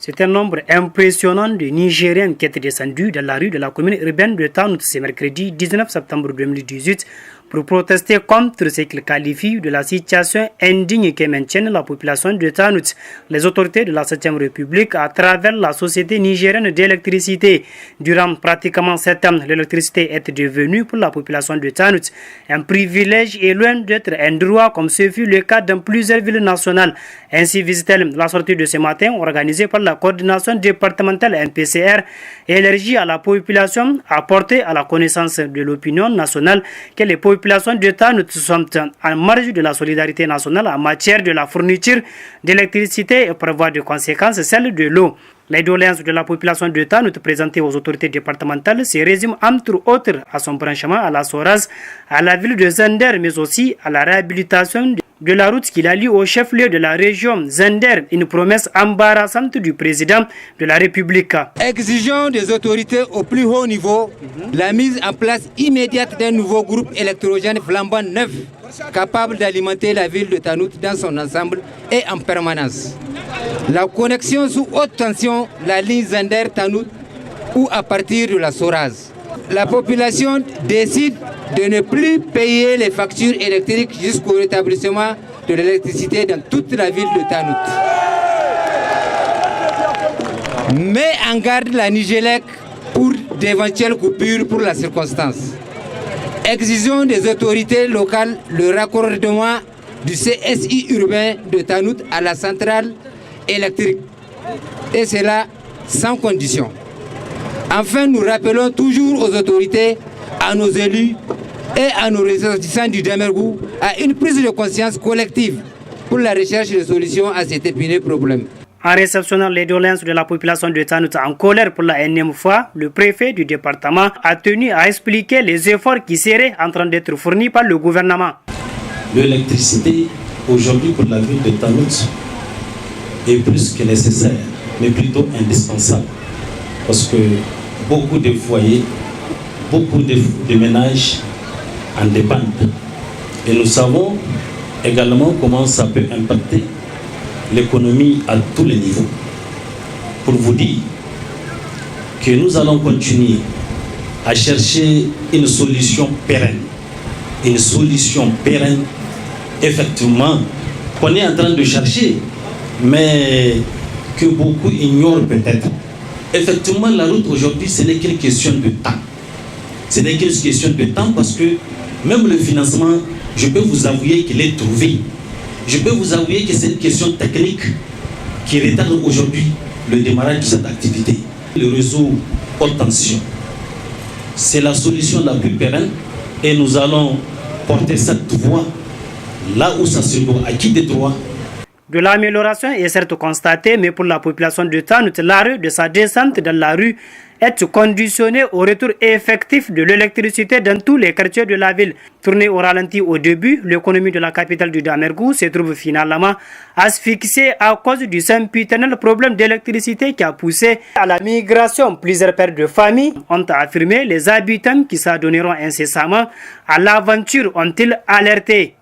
C'est un nombre impressionnant de Nigériens qui étaient descendus dans la rue de la commune urbaine de Tanout ce mercredi 19 septembre 2018 pour protester contre ce qu'ils qualifient de la situation indigne que maintiennent la population de Tanout, les autorités de la 7e République à travers la Société nigérienne d'électricité. Durant pratiquement 7 ans, l'électricité est devenue pour la population de Tanout un privilège et loin d'être un droit comme ce fut le cas dans plusieurs villes nationales. Ainsi visite-t-elle la sortie de ce matin organisée par la coordination départementale MPCR élargie à la population, apportée à la connaissance de l'opinion nationale que les populations de Tanout sont en marge de la solidarité nationale en matière de la fourniture d'électricité et par voie de conséquence celle de l'eau. Les doléances de la population de Tanout présentées aux autorités départementales se résument entre autres à son branchement à la Soraz, à la ville de Zender, mais aussi à la réhabilitation de la route qui la lie au chef-lieu de la région Zender, une promesse embarrassante du président de la République. Exigeons des autorités au plus haut niveau la mise en place immédiate d'un nouveau groupe électrogène flambant neuf, capable d'alimenter la ville de Tanout dans son ensemble et en permanence. La connexion sous haute tension, la ligne Zender-Tanout ou à partir de la Soraz. La population décide de ne plus payer les factures électriques jusqu'au rétablissement de l'électricité dans toute la ville de Tanout. Met en garde la Nigélec pour d'éventuelles coupures pour la circonstance. Exigeons des autorités locales le raccordement du CSI urbain de Tanout à la centrale électrique. Et cela sans condition. Enfin, nous rappelons toujours aux autorités, à nos élus et à nos ressortissants du Damergou à une prise de conscience collective pour la recherche de solutions à cet épineux problème. En réceptionnant les doléances de la population de Tanout en colère pour la énième fois, le préfet du département a tenu à expliquer les efforts qui seraient en train d'être fournis par le gouvernement. L'électricité, aujourd'hui pour la ville de Tanout, est plus que nécessaire, mais plutôt indispensable. Parce que beaucoup de foyers, beaucoup de ménages en dépendent. Et nous savons également comment ça peut impacter l'économie à tous les niveaux. Pour vous dire que nous allons continuer à chercher une solution pérenne. Une solution pérenne, effectivement, qu'on est en train de chercher, mais que beaucoup ignorent peut-être. Effectivement, la route aujourd'hui, ce n'est qu'une question de temps. Ce n'est qu'une question de temps parce que même le financement, je peux vous avouer qu'il est trouvé. Je peux vous avouer que c'est une question technique qui retarde aujourd'hui le démarrage de cette activité. Le réseau haute tension, c'est la solution la plus pérenne et nous allons porter cette voie là où ça se doit, à qui des droits. De l'amélioration est certes constatée, mais pour la population de Tanout, l'arrêt de sa descente dans la rue est conditionné au retour effectif de l'électricité dans tous les quartiers de la ville. Tournée au ralenti au début, l'économie de la capitale du Damergou se trouve finalement asphyxiée à cause du sempiternel problème d'électricité qui a poussé à la migration. Plusieurs pères de famille ont affirmé les habitants qui s'adonneront incessamment à l'aventure ont-ils alerté.